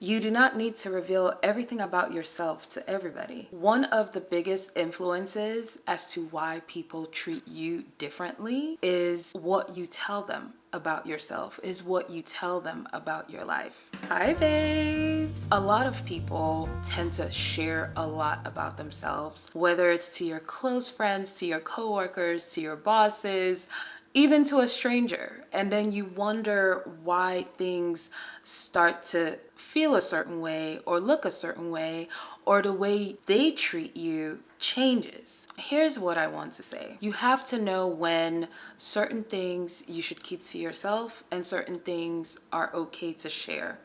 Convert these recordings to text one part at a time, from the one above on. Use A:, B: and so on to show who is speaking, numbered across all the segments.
A: You do not need to reveal everything about yourself to everybody. One of the biggest influences as to why people treat you differently is what you tell them about yourself, is what you tell them about your life. Hi babes! A lot of people tend to share a lot about themselves, whether it's to your close friends, to your coworkers, to your bosses, even to a stranger. And then you wonder why things start to feel a certain way or look a certain way, or the way they treat you changes. Here's what I want to say. You have to know when certain things you should keep to yourself and certain things are okay to share.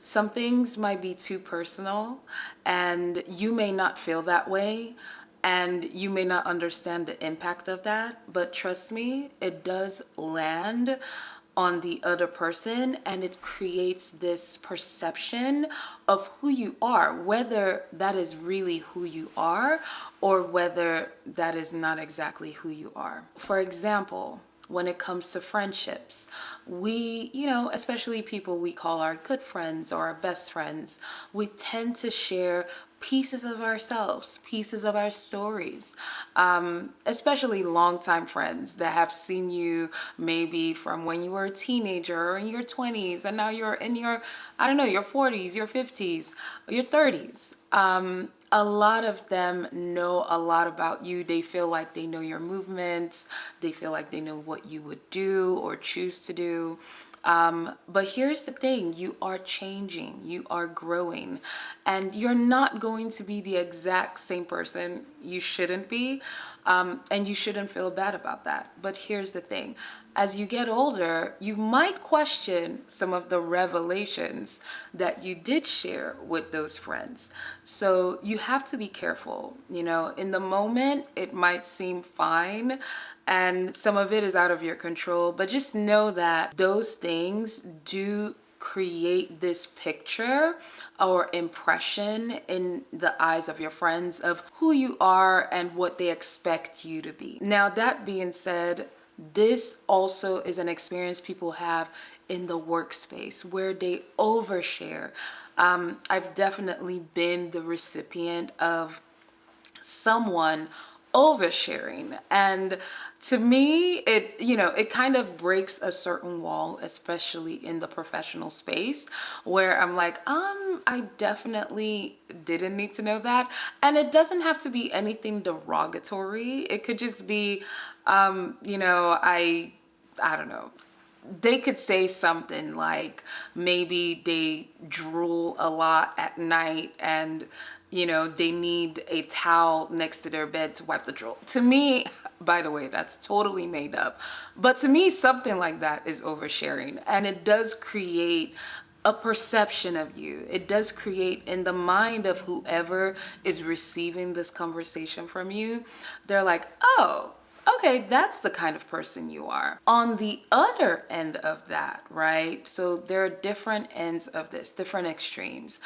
A: Some things might be too personal and you may not feel that way, and you may not understand the impact of that, but trust me, it does land on the other person and it creates this perception of who you are, whether that is really who you are or whether that is not exactly who you are. For example, when it comes to friendships, we, especially people we call our good friends or our best friends, we tend to share pieces of ourselves, pieces of our stories, especially longtime friends that have seen you maybe from when you were a teenager or in your 20s, and now you're in your, your 40s, your 50s, your 30s. A lot of them know a lot about you. They feel like they know your movements. They feel like they know what you would do or choose to do. But here's the thing, you are changing, you are growing, and you're not going to be the exact same person. You shouldn't be, and you shouldn't feel bad about that. But here's the thing, as you get older, you might question some of the revelations that you did share with those friends. So you have to be careful. In the moment, it might seem fine, and some of it is out of your control, but just know that those things do create this picture or impression in the eyes of your friends of who you are and what they expect you to be. Now, that being said, this also is an experience people have in the workspace where they overshare. I've definitely been the recipient of someone oversharing, and to me it kind of breaks a certain wall, especially in the professional space, where I'm like, I definitely didn't need to know that. And it doesn't have to be anything derogatory. It could just be I don't know, they could say something like maybe they drool a lot at night and they need a towel next to their bed to wipe the drool. To me, by the way, that's totally made up, but to me something like that is oversharing, and it does create a perception of you. It does create in the mind of whoever is receiving this conversation from you, they're like, oh, okay, that's the kind of person you are. On the other end of that, right? So there are different ends of this, different extremes.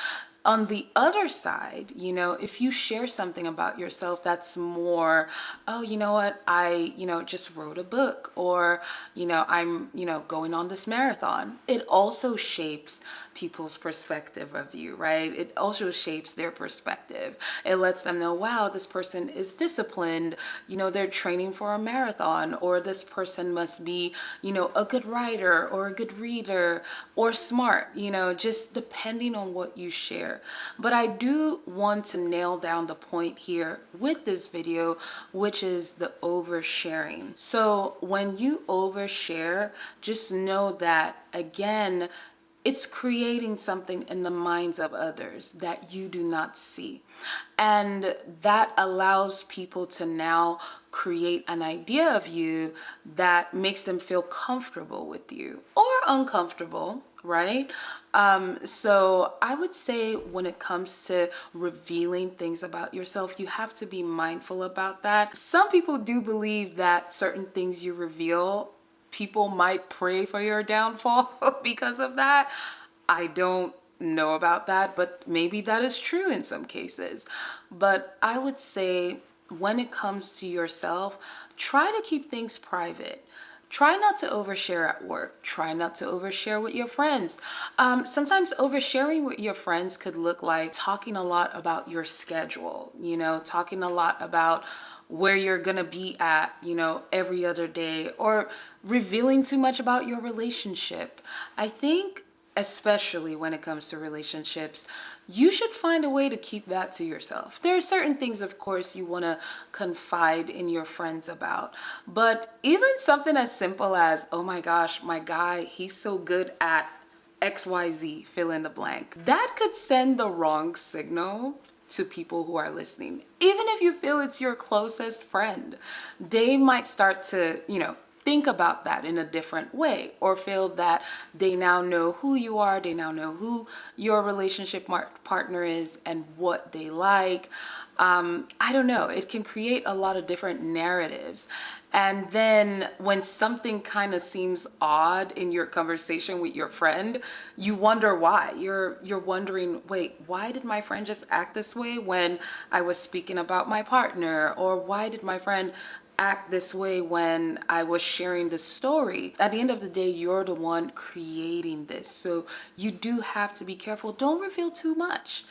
A: On the other side, if you share something about yourself that's more, oh, you know what, I, just wrote a book, or, I'm, going on this marathon. It also shapes people's perspective of you, right? It also shapes their perspective. It lets them know, wow, this person is disciplined, they're training for a marathon, or this person must be, a good writer or a good reader or smart, just depending on what you share. But I do want to nail down the point here with this video, which is the oversharing. So when you overshare, just know that, again, it's creating something in the minds of others that you do not see. And that allows people to now create an idea of you that makes them feel comfortable with you or uncomfortable, right? So I would say when it comes to revealing things about yourself, you have to be mindful about that. Some people do believe that certain things you reveal, people might pray for your downfall because of that. I don't know about that, but maybe that is true in some cases. But I would say when it comes to yourself, try to keep things private. Try not to overshare at work. Try not to overshare with your friends. Sometimes oversharing with your friends could look like talking a lot about your schedule, talking a lot about where you're gonna be at, every other day, or revealing too much about your relationship. I think, especially when it comes to relationships, you should find a way to keep that to yourself. There are certain things, of course, you want to confide in your friends about, but even something as simple as, oh my gosh, my guy, he's so good at XYZ, fill in the blank, that could send the wrong signal to people who are listening. Even if you feel it's your closest friend, they might start to, think about that in a different way, or feel that they now know who you are, they now know who your relationship partner is and what they like. I don't know, it can create a lot of different narratives. And then when something kind of seems odd in your conversation with your friend, you wonder why. You're wondering, wait, why did my friend just act this way when I was speaking about my partner? Or why did my friend act this way when I was sharing the story? At the end of the day, you're the one creating this. So you do have to be careful. Don't reveal too much.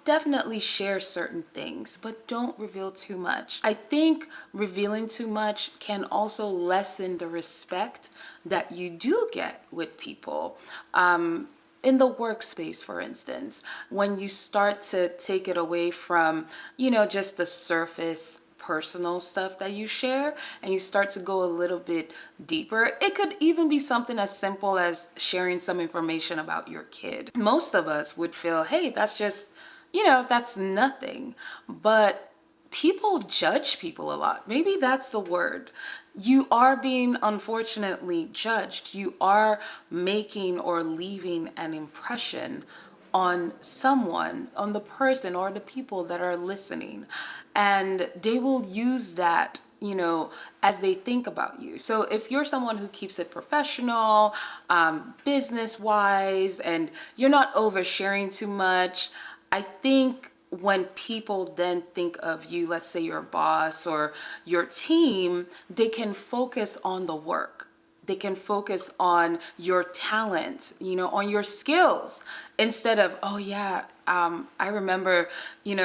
A: Definitely share certain things, but don't reveal too much. I think revealing too much can also lessen the respect that you do get with people. In the workspace, for instance, when you start to take it away from, just the surface personal stuff that you share, and you start to go a little bit deeper. It could even be something as simple as sharing some information about your kid. Most of us would feel, hey, that's just, that's nothing. But people judge people a lot. Maybe that's the word. You are being unfortunately judged. You are making or leaving an impression on someone, on the person or the people that are listening. And they will use that, as they think about you. So if you're someone who keeps it professional, business wise, and you're not oversharing too much, I think when people then think of you, let's say your boss or your team, they can focus on the work. They can focus on your talent, on your skills, instead of, oh yeah, I remember,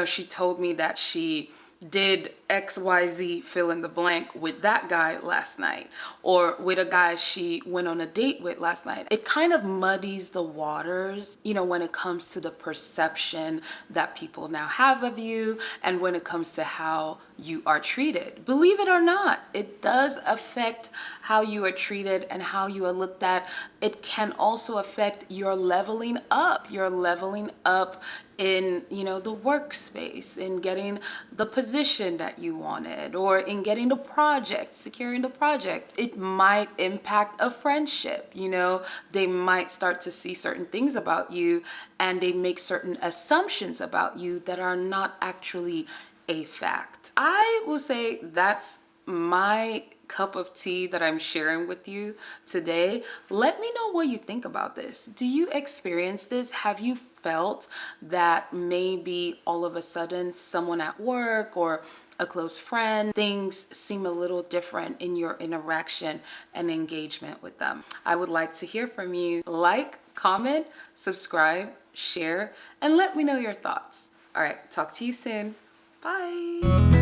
A: she told me that she did XYZ, fill in the blank, with that guy last night, or with a guy she went on a date with last night. It kind of muddies the waters, when it comes to the perception that people now have of you, and when it comes to how you are treated. Believe it or not, it does affect how you are treated and how you are looked at. It can also affect your leveling up in, the workspace, in getting the position that you wanted, or in getting the project, securing the project. It might impact a friendship. They might start to see certain things about you, and they make certain assumptions about you that are not actually a fact. I will say that's my cup of tea that I'm sharing with you today. Let me know what you think about this. Do you experience this? Have you felt that maybe all of a sudden someone at work or a close friend, things seem a little different in your interaction and engagement with them? I would like to hear from you. Like, comment, subscribe, share, and let me know your thoughts. All right, talk to you soon. Bye.